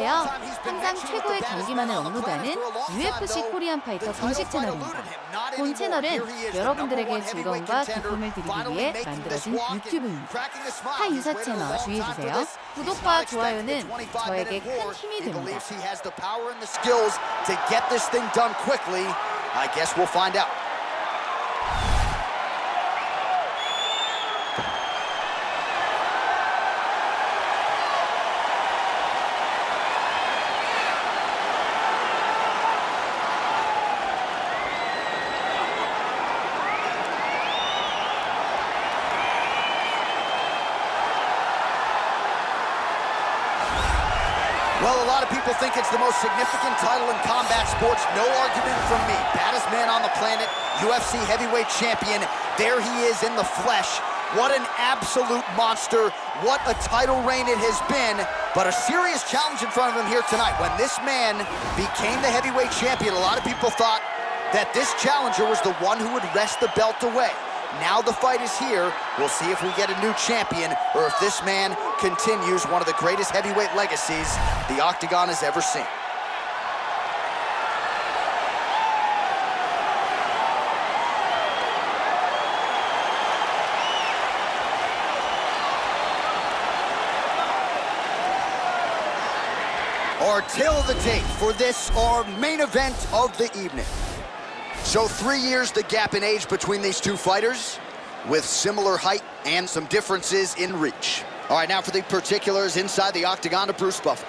안녕하세요. 항상 최고의 경기만을 업로드하는 UFC 코리안파이터 공식 채널입니다. 본 채널은 여러분들에게 즐거움과 기쁨을 드리기 위해 만들어진 유튜브입니다. 타 유사 채널 주의해주세요. 구독과 좋아요는 저에게 큰 힘이 됩니다. Well, a lot of people think it's the most significant title in combat sports. No argument from me. Baddest man on the planet, UFC heavyweight champion. There he is in the flesh. What an absolute monster. What a title reign it has been. But a serious challenge in front of him here tonight. When this man became the heavyweight champion, a lot of people thought that this challenger was the one who would wrest the belt away. Now the fight is here. We'll see if we get a new champion or if this man continues one of the greatest heavyweight legacies the Octagon has ever seen. Our tale of the tape for this, our main event of the evening. So 3 years the gap in age between these two fighters, with similar height and some differences in reach. All right, now for the particulars inside the Octagon to Bruce Buffer.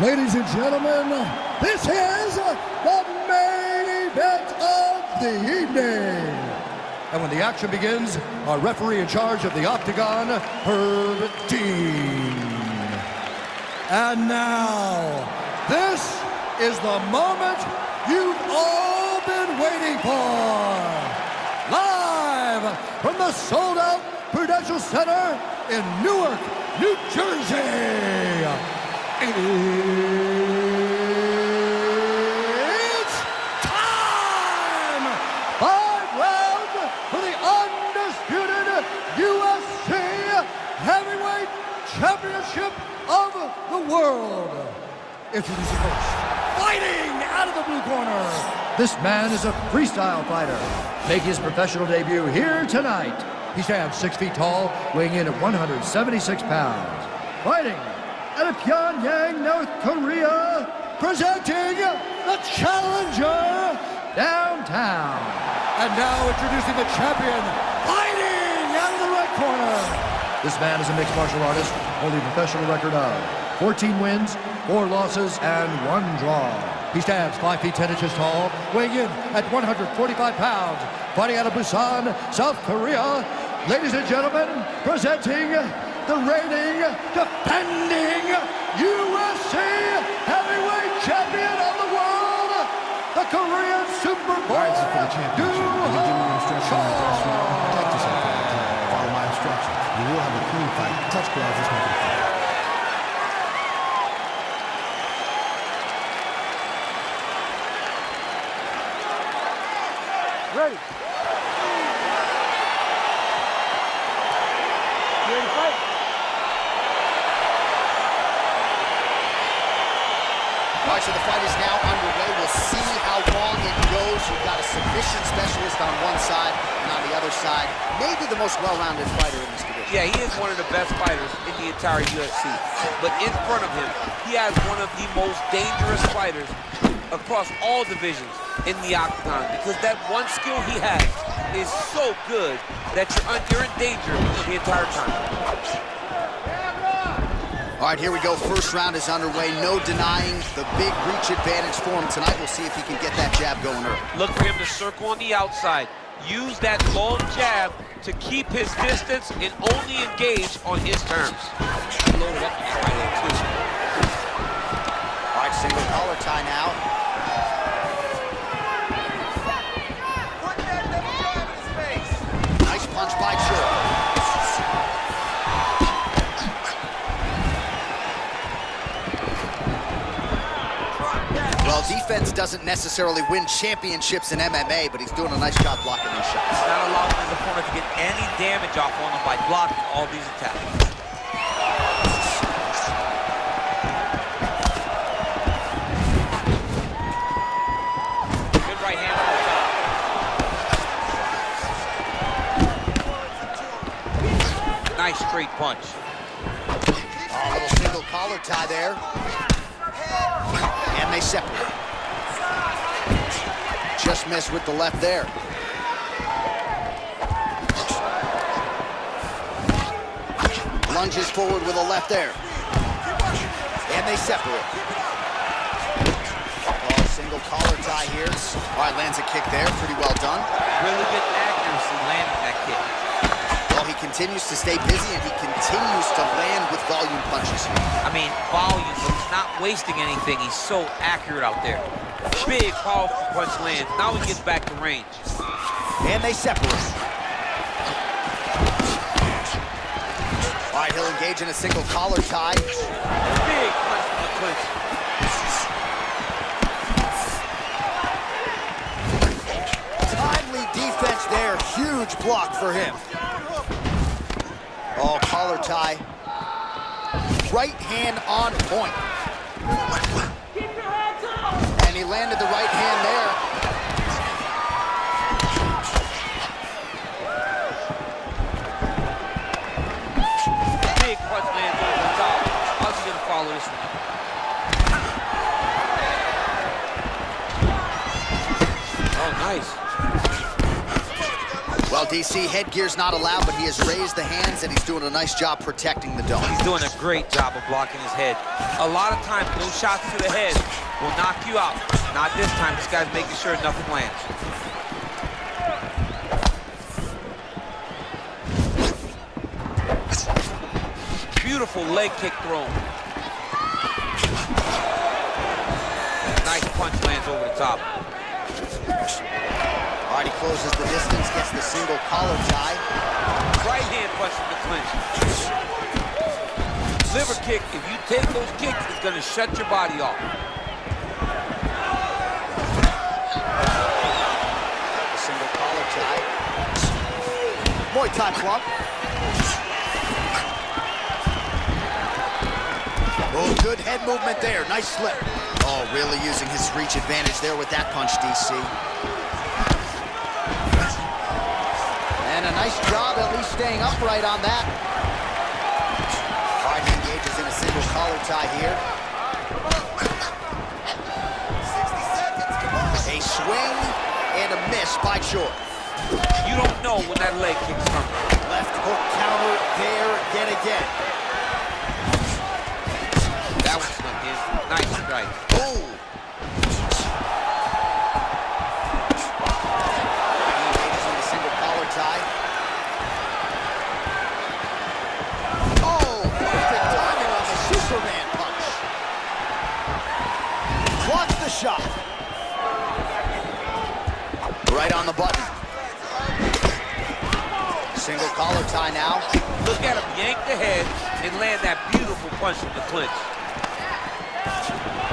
Ladies and gentlemen, this is the main event of the evening. And when the action begins, our referee in charge of the Octagon, Herb Dean. And now, this is the moment you've all been waiting for. Live from the sold-out Prudential Center in Newark, New Jersey. It's time! 5 rounds for the undisputed UFC Heavyweight Championship of the world. Introducing first, fighting out of the blue corner. This man is a freestyle fighter, making his professional debut here tonight. He stands 6 feet tall, weighing in at 176 pounds. Fighting out of Pyongyang, North Korea, presenting the challenger downtown. And now introducing the champion, fighting out of the right corner. This man is a mixed martial artist, holding a professional record of 14 wins, 4 losses, and 1 draw. He stands 5 feet 10 inches tall, weighing in at 145 pounds, fighting out of Busan, South Korea. Ladies and gentlemen, presenting the reigning, defending UFC heavyweight champion of the world, the Korean Superboy. All right, this is for the championship. You give me the instructions in the first round. Protect yourself. Follow my instructions. You will have a clean fight. Touch gloves is making a fight. Ready. You ready to fight? All right, so the fight is now underway. We'll see how long it goes. You've got a submission specialist on one side, and on the other side, maybe the most well-rounded fighter in this division. Yeah, he is one of the best fighters in the entire UFC. But in front of him, he has one of the most dangerous fighters across all divisions in the Octagon, because that one skill he has is so good that you're in danger the entire time. All right, here we go. First round is underway. No denying the big reach advantage for him tonight. We'll see if he can get that jab going early. Look for him to circle on the outside. Use that long jab to keep his distance and only engage on his terms. Loaded up his right hand, too. All right, single collar tie now. Nice punch by Chur. Well, defense doesn't necessarily win championships in MMA, but he's doing a nice job blocking these shots. He's not allowing his opponent to get any damage off on him by blocking all these attacks. collar tie there. And they separate. Just missed with the left there. Lunges forward with a left there. And they separate. Oh, single collar tie here. All right, lands a kick there. Pretty well done. Really good accuracy landing that kick. Well, he continues to stay busy, and he continues to land with volume punches here. I mean, volume, but he's not wasting anything. He's so accurate out there. Big, powerful punch lands. Now he gets back to range. And they separate. All right, he'll engage in a single collar tie. Big punch from the clinch. Timely defense there. Huge block for him. Oh, collar tie. Right hand on point. And he landed the right hand there. Big punch lands over the top. How's he gonna follow this one? Oh, nice. Well, DC, headgear's not allowed, but he has raised the hands, and he's doing a nice job protecting the dome. He's doing a great job of blocking his head. A lot of times, those shots to the head will knock you out. Not this time. This guy's making sure nothing lands. Beautiful leg kick thrown. Nice punch lands over the top. All right, he closes the distance, gets the single collar tie. Right hand punch from the clinch. Liver kick, if you take those kicks, it's gonna shut your body off. The single collar tie. Muay Thai club. Oh, good head movement there. Nice slip. Oh, really using his reach advantage there with that punch, DC. And a nice job at least staying upright on that. All right, he engages in a single collar tie here. 60 seconds, come on. A swing and a miss by Choi. You don't know when that leg kick's coming. Left hook counter there yet again. That one slipped in. Nice strike. Oh! He engages in a single collar tie. Oh! Perfect timing on the Superman punch. Blocks the shot. Right on the button. Single collar tie now. Look at him yank the head and land that beautiful punch from the clinch.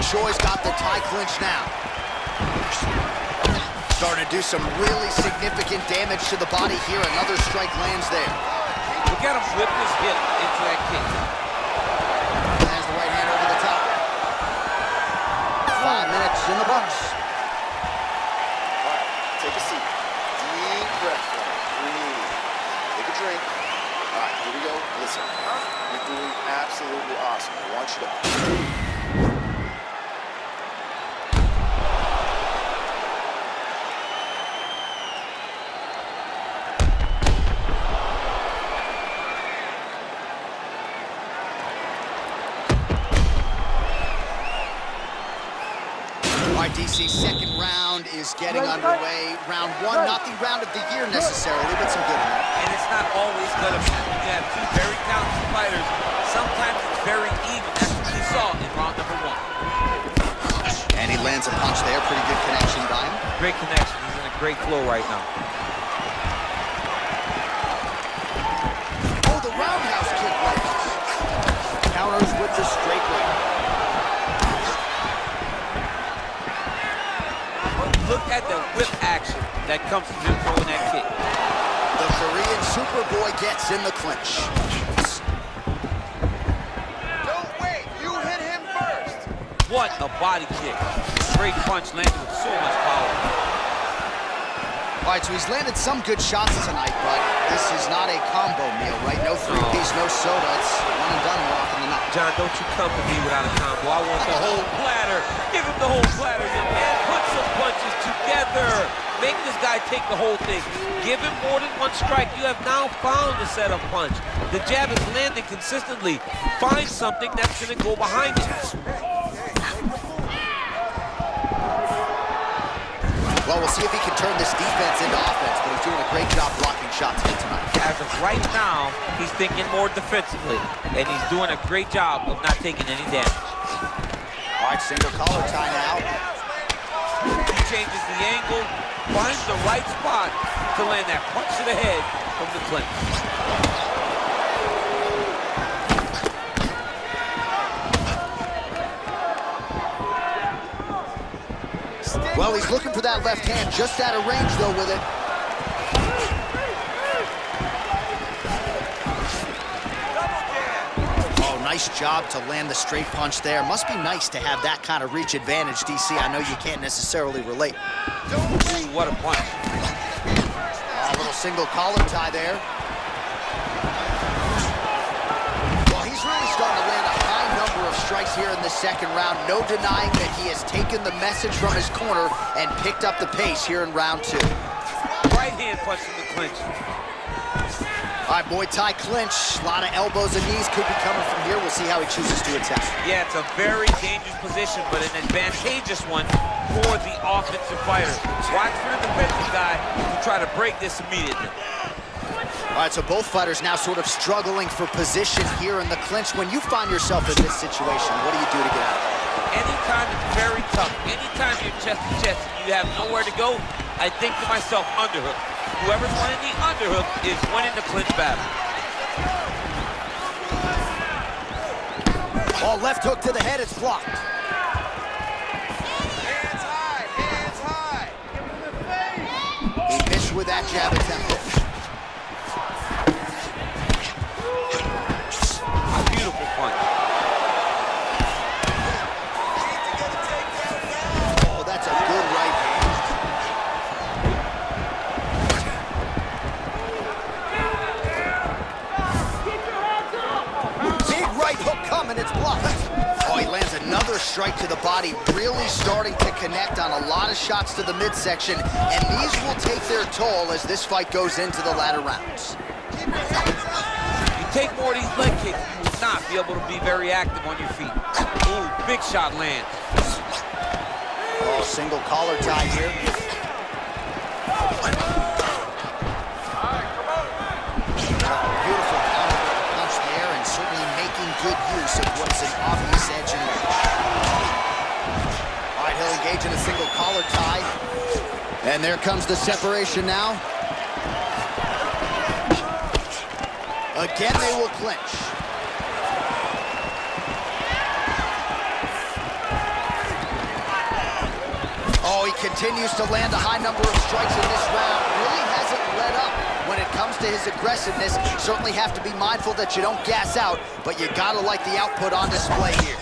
Choi's got the tie clinch now. Starting to do some really significant damage to the body here. Another strike lands there. Look at him whip his hip into that kick. Has the right hand over the top. 5 minutes in the books. All right, take a seat. Deep breath. Breathe. Take a drink. All right, here we go. Listen, you're doing absolutely awesome. I want you to... DC's second round is getting underway. Round one, not the round of the year necessarily, but some good enough. And it's not always good. You have two very talented fighters. Sometimes it's very even. That's what we saw in round number one. And he lands a punch there. Pretty good connection by him. Great connection. He's in a great flow right now. Oh, the roundhouse kick lands. Counters with the straight leg. Look at the whip action that comes from him throwing that kick. The Korean Superboy gets in the clinch. Don't wait, you hit him first. What a body kick. Great punch landed with so much power. All right, so he's landed some good shots tonight, but this is not a combo meal, right? No three-piece, no soda. It's one and done, we're off in the night. John, don't you come to me without a combo. I want the whole platter. Give him the whole platter, young man. Put some punches together. Make this guy take the whole thing. Give him more than one strike. You have now found the setup punch. The jab is landing consistently. Find something that's going to go behind it. Well, we'll see if he can turn this defense into offense, but he's doing a great job blocking shots here tonight. As of right now, he's thinking more defensively, and he's doing a great job of not taking any damage. All right, single collar tie now. He changes the angle, finds the right spot to land that punch to the head from the clinch. Well, he's looking for that left hand, just out of range, though, with it. Oh, nice job to land the straight punch there. Must be nice to have that kind of reach advantage, DC. I know you can't necessarily relate. Ooh, what a punch. A little single collar tie there. Well, he's really starting to land a high number of strikes here in the second round. No denying that he has taken the message from his corner and picked up the pace here in round two. Right hand punch in the clinch. All right, Muay Thai clinch. A lot of elbows and knees could be coming from here. We'll see how he chooses to attack. Yeah, it's a very dangerous position, but an advantageous one for the offensive fighter. Watch for the defensive guy to try to break this immediately. All right, so both fighters now sort of struggling for position here in the clinch. When you find yourself in this situation, what do you do to get out of it? Anytime it's very tough, anytime you're chest to chest and you have nowhere to go, I think to myself, underhook. Whoever's winning the underhook is winning the clinch battle. Oh, left hook to the head, it's blocked. Hands high, hands high. He missed with that jab attempt. Beautiful punch. Oh, that's a good right hand. Big right hook coming, it's blocked. Oh, he lands another strike to the body, really starting to connect on a lot of shots to the midsection, and these will take their toll as this fight goes into the latter rounds. You take more of these leg kicks, you will not be able to be very active on your feet. Ooh, big shot lands. Oh, single collar tie here. Beautiful counter punch there, and certainly making good use of what's an obvious edge and reach. All right, he'll engage in a single collar tie. And there comes the separation now. Again, they will clinch. Oh, he continues to land a high number of strikes in this round. Really hasn't let up when it comes to his aggressiveness. Certainly have to be mindful that you don't gas out, but you gotta like the output on display here.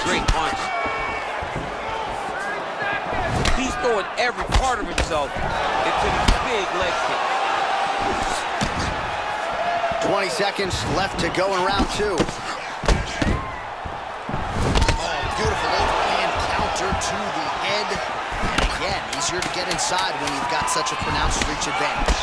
Great punch. He's throwing every part of himself into these big leg kicks. 20 seconds left to go in round two. Oh, beautiful overhand counter to the head. And again, easier to get inside when you've got such a pronounced reach advantage.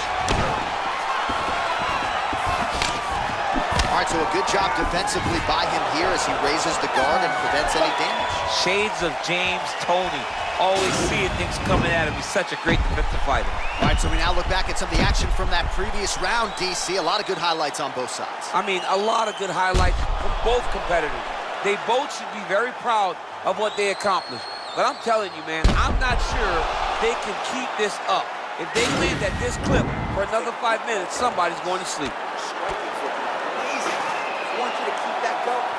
All right, so a good job defensively by him here as he raises the guard and prevents any damage. Shades of James Toney. Always seeing things coming at him. He's such a great defensive fighter. All right, so we now look back at some of the action from that previous round, DC. A lot of good highlights on both sides. I mean, a lot of good highlights from both competitors. They both should be very proud of what they accomplished. But I'm telling you, man, I'm not sure they can keep this up. If they land at this clip for another 5 minutes, somebody's going to sleep.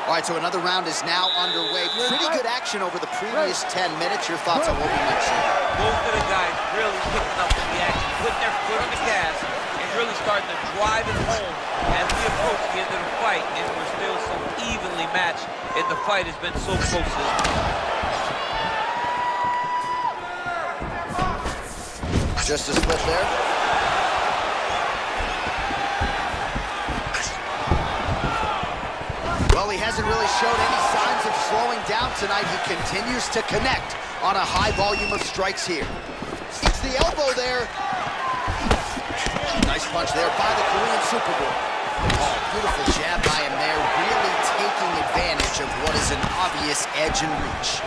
All right, so another round is now underway. Pretty good action over the previous 10 minutes. Your thoughts on what we mentioned? Both of the guys really picking up the action, putting their foot on the gas, and really starting starting to drive it home as we approach the end of the fight, and we're still so evenly matched, and the fight has been so close to this point. Just a split there. Well, he hasn't really showed any signs of slowing down tonight. He continues to connect on a high volume of strikes here. It's the elbow there. Nice punch there by the Korean Superboy. Oh, beautiful jab by him there, really taking advantage of what is an obvious edge and reach.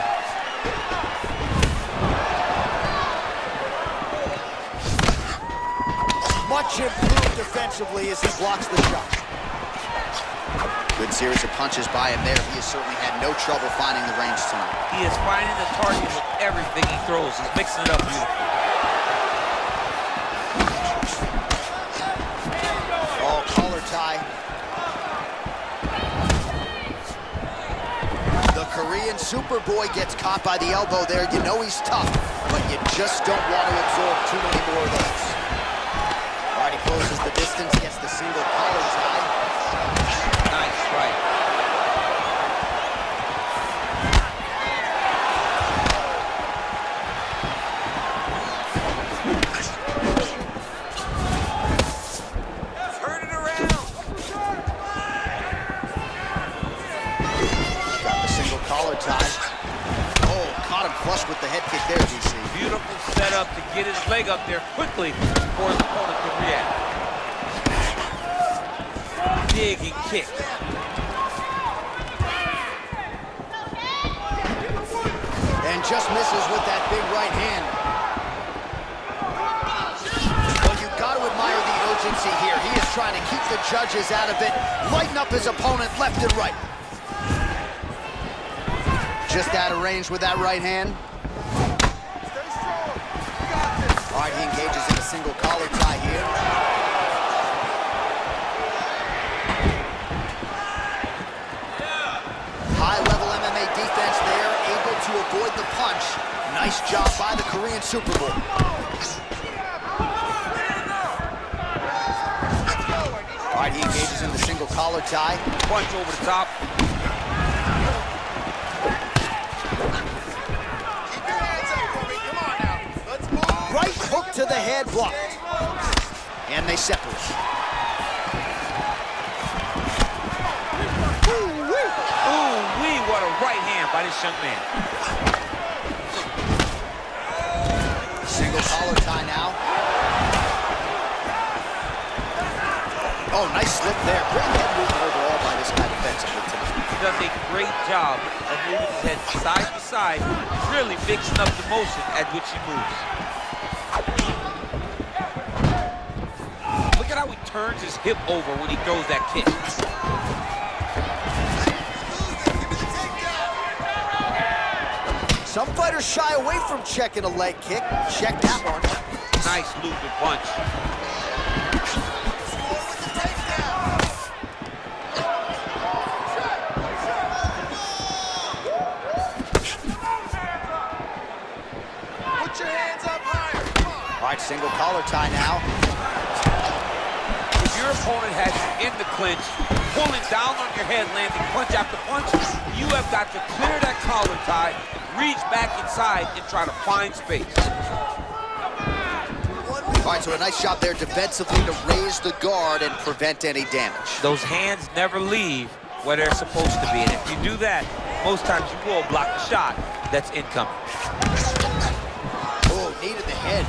Much improved defensively as he blocks the shot. Good series of punches by him there. He has certainly had no trouble finding the range tonight. He is finding the target with everything he throws. He's mixing it up beautifully. Oh, collar tie. The Korean Superboy gets caught by the elbow there. You know he's tough, but you just don't want to absorb too many more of those. All right, he closes the distance, gets the single collar tie. Nice strike. Turn it around. Got the single collar tie. Oh, caught him flush with the head kick there, DC. Beautiful setup to get his leg up there quickly before his opponent can react. Dig and kick. And just misses with that big right hand. Well, you've got to admire the urgency here. He is trying to keep the judges out of it, lighten up his opponent left and right. Just out of range with that right hand. All right, he engages in a single collar tie here. High-level MMA defense there, able to avoid the punch. Nice job by the Korean Superboy. All right, he engages in the single collar tie. Punch over the top. Right hook to the head, blocked. And they separate. Ooh-wee, what a right hand by this young man. Single collar tie now. Oh, nice slip there. Great head movement overall by this guy defensively tonight. He does a great job of moving his head side to side, really mixing up the motion at which he moves. Look at how he turns his hip over when he throws that kick. Some fighters shy away from checking a leg kick. Check that one. Nice looping punch. Put your hands up higher. All right, single collar tie now. If your opponent has you in the clinch, pulling down on your head, landing punch after punch, you have got to clear that collar tie, reach back inside, and try to find space. All right, so a nice shot there defensively to raise the guard and prevent any damage. Those hands never leave where they're supposed to be, and if you do that, most times you will block the shot that's incoming. Oh, knee to the head.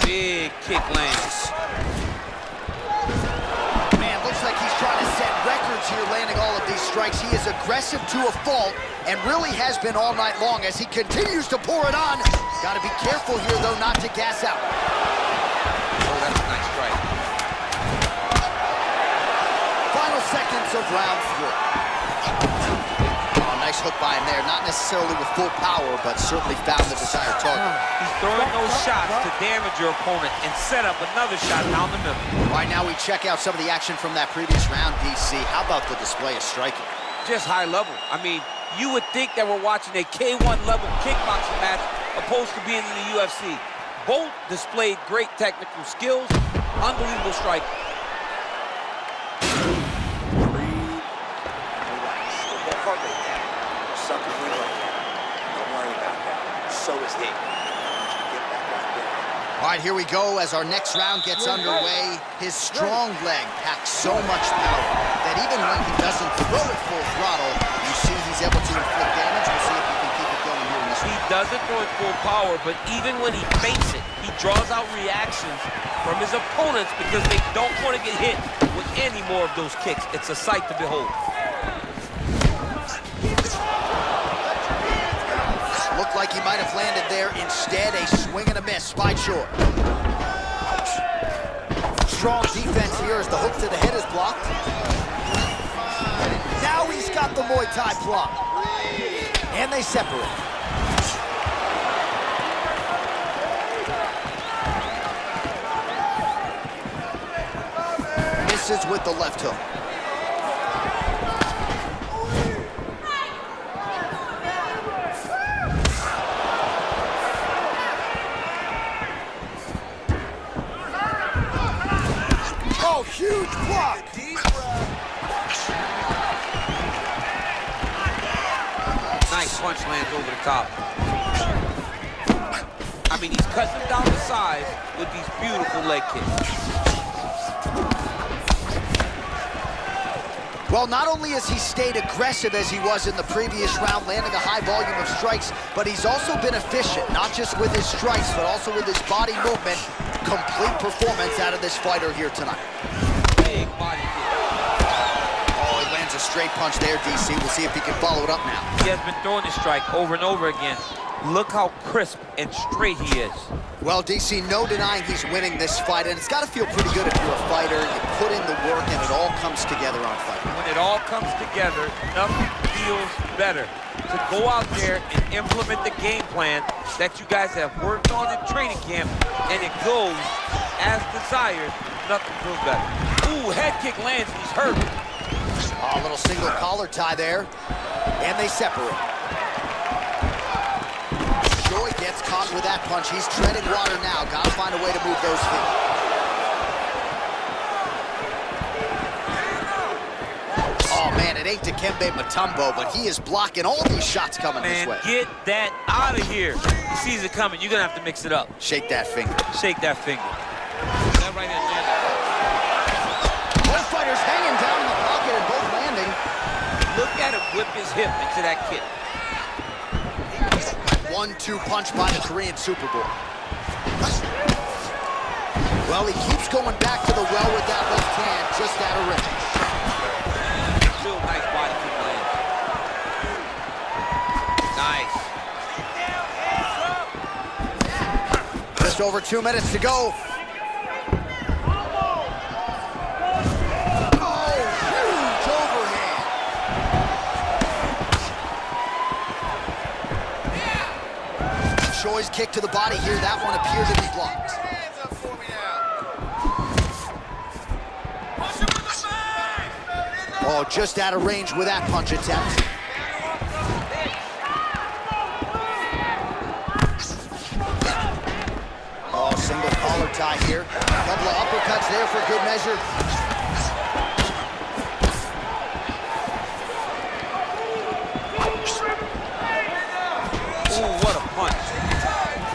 Big kick lands. Man, looks like he's trying to set records here, landing all of these strikes. He is aggressive to a fault and really has been all night long as he continues to pour it on. Got to be careful here, though, not to gas out. Oh, that's a nice strike. Final seconds of round 3. Oh, nice hook by him there. Not necessarily with full power, but certainly found the desired target. He's throwing those shots to damage your opponent and set up another shot down the middle. All right, now we check out some of the action from that previous round, DC. How about the display of striking? Just high level. I mean, you would think that we're watching a K1 level kickboxing match opposed to being in the UFC. Both displayed great technical skills, unbelievable striking. All right, here we go as our next round gets underway. His strong leg packs so much power that even when he doesn't throw it full throttle, you see he's able to inflict damage. We'll see if he can keep it going here in this round. He doesn't throw it full power, but even when he feints it, he draws out reactions from his opponents because they don't want to get hit with any more of those kicks. It's a sight to behold. Looked like he might have landed there. Instead, a swing and a miss. Spied short. Strong defense here as the hook to the head is blocked. Now he's got the Muay Thai block. And they separate. Misses with the left hook. Huge block. Nice punch lands over the top. I mean, he's cutting him down to size with these beautiful leg kicks. Well, not only has he stayed aggressive as he was in the previous round, landing a high volume of strikes, but he's also been efficient, not just with his strikes, but also with his body movement. Complete performance out of this fighter here tonight. Big body kick. Oh, he lands a straight punch there, DC. We'll see if he can follow it up now. He has been throwing this strike over and over again. Look how crisp and straight he is. Well, DC, no denying he's winning this fight, and it's got to feel pretty good if you're a fighter. You put in the work, and it all comes together on fight. When it all comes together, nothing feels better. To go out there and implement the game plan that you guys have worked on in training camp, and it goes as desired, nothing feels better. Ooh, head kick lands, he's hurt. Oh, a little single collar tie there, and they separate. Joy gets caught with that punch. He's treading water now. Got to find a way to move those feet. Oh, man, it ain't Dikembe Mutombo, but he is blocking all these shots coming this way. Get that out of here. He sees it coming. You're going to have to mix it up. Shake that finger. Shake that finger. That right hand landed. Both fighters hanging down in the pocket and both landing. Look at him whip his hip into that kick. 1-2 punch by the Korean Superboy. Well, he keeps going back to the well with that left hand, just out of range. Real nice body kick land. Nice. Just over 2 minutes to go. Oh, huge overhand. Choi's kick to the body here. That one appeared to be blocked. Oh, just out of range with that punch attempt. Oh, single collar tie here. A couple of uppercuts there for good measure. Ooh, what a punch.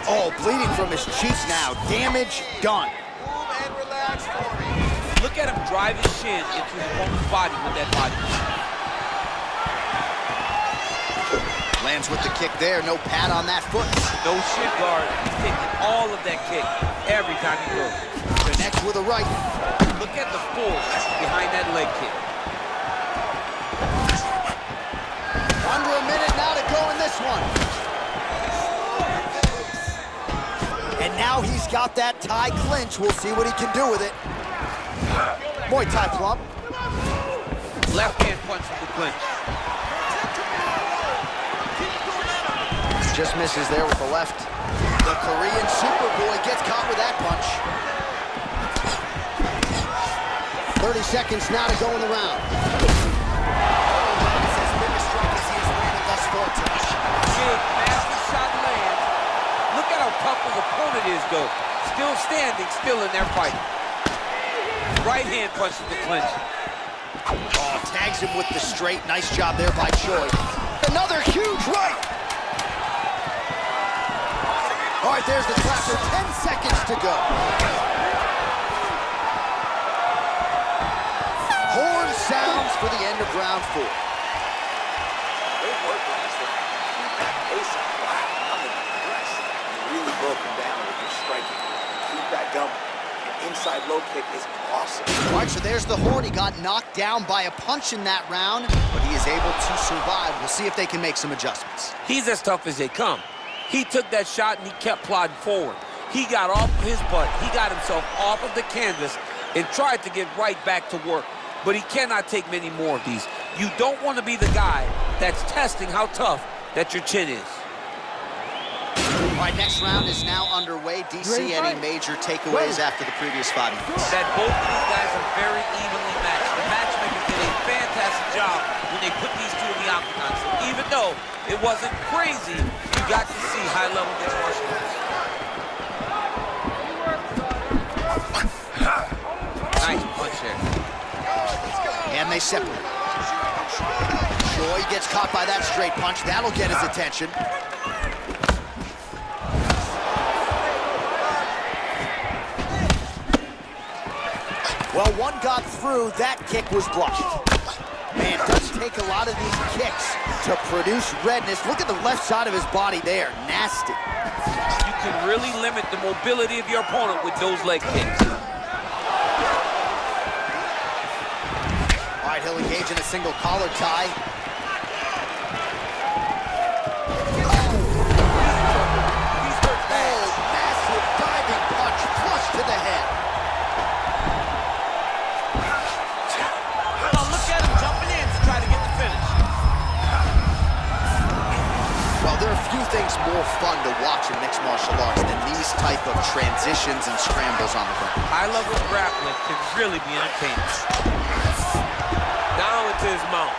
Oh, bleeding from his cheeks now. Damage done. Look at him drive his shin into his opponent's body with that body. Lands with the kick there. No pad on that foot. No shin guard. He's taking all of that kick every time he goes. Connects with a right. Look at the force behind that leg kick. Under a minute now to go in this one. And now he's got that tie clinch. We'll see what he can do with it. Muay Thai plump. Left hand punch from the clinch. just misses there with the left. The Korean Superboy gets caught with that punch. 30 seconds now to go in the round. It's as big a strike as he has landed thus far tonight. Big, massive shot lands. Look at how tough his opponent is, though. Still standing, still in their fight. Right hand punches the clinch. Oh, tags him with the straight. Nice job there by Choi. Another huge right. All right, there's the clapper. 10 seconds to go. Horn sounds for the end of round 4. Great work, Lannister. Keep that pace up. Wow, I'm impressed. You really broke him down with your striking. Keep that going. An inside low kick is awesome. All right, so there's the Horn. He got knocked down by a punch in that round, but he is able to survive. We'll see if they can make some adjustments. He's as tough as they come. He took that shot and he kept plodding forward. He got off of his butt. He got himself off of the canvas and tried to get right back to work. But he cannot take many more of these. You don't want to be the guy that's testing how tough that your chin is. All right, next round is now underway. DC, any major takeaways after the previous 5 minutes? That both of these guys are very evenly matched. The matchmakers did a fantastic job when they put these two in the octagon. So even though it wasn't crazy, you got to see high-level mixed martial arts. Nice punch there. And they separate. Choi gets caught by that straight punch. That'll get his attention. Well, one got through. That kick was blocked. Man, it does take a lot of these kicks to produce redness. Look at the left side of his body there. Nasty. You can really limit the mobility of your opponent with those leg kicks. All right, he'll engage in a single collar tie. He's hurt bad. Oh, massive diving punch, flush to the head. Oh, look at him jumping in to try to get the finish. Well, there are few things more fun to watch in mixed martial arts than these type of transitions and scrambles on the ground. High-level grappling can really be entertaining. Now into his mount.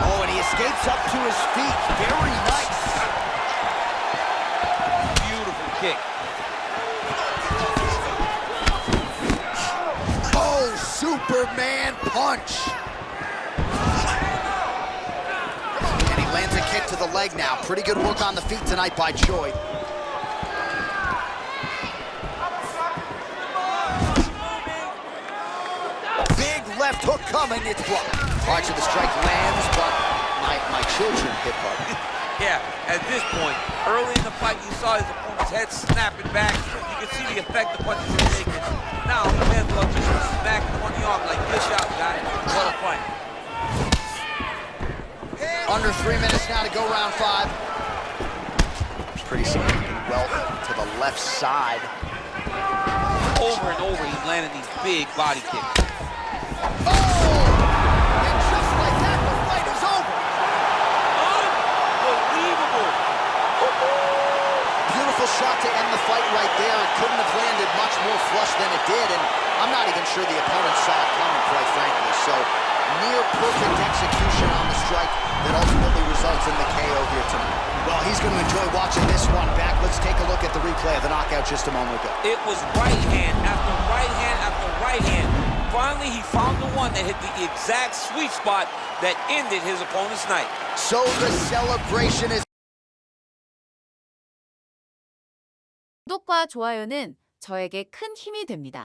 Oh, and he escapes up to his feet. Very nice. Beautiful kick. Oh, Superman punch. And he lands a kick to the leg now. Pretty good work on the feet tonight by Choi. Big left hook coming, it's blocked. All right, so the strike lands, but my children hit hard. Yeah, at this point, early in the fight, you saw his opponent's head snapping back. You could see the effect the punches were taking. Now, he may as well just smack him on the arm like, good shot, guy. What a fight. Under 3 minutes now to go round 5. Pretty significant welt to the left side. Over and over, he's landing these big body kicks. Oh! And just like that, the fight is over. Unbelievable. Beautiful shot to end the fight right there. It couldn't have landed much more flush than it did, and I'm not even sure the opponent saw it coming, quite frankly. So, near perfect execution on the strike that ultimately results in the KO here tonight. Well, he's going to enjoy watching this one back. Let's take a look at the replay of the knockout just a moment ago. It was right hand after right hand after right hand. Finally, he found the one that hit the exact sweet spot that ended his opponent's night. So the celebration is... 구독과 좋아요는 저에게 큰 힘이 됩니다.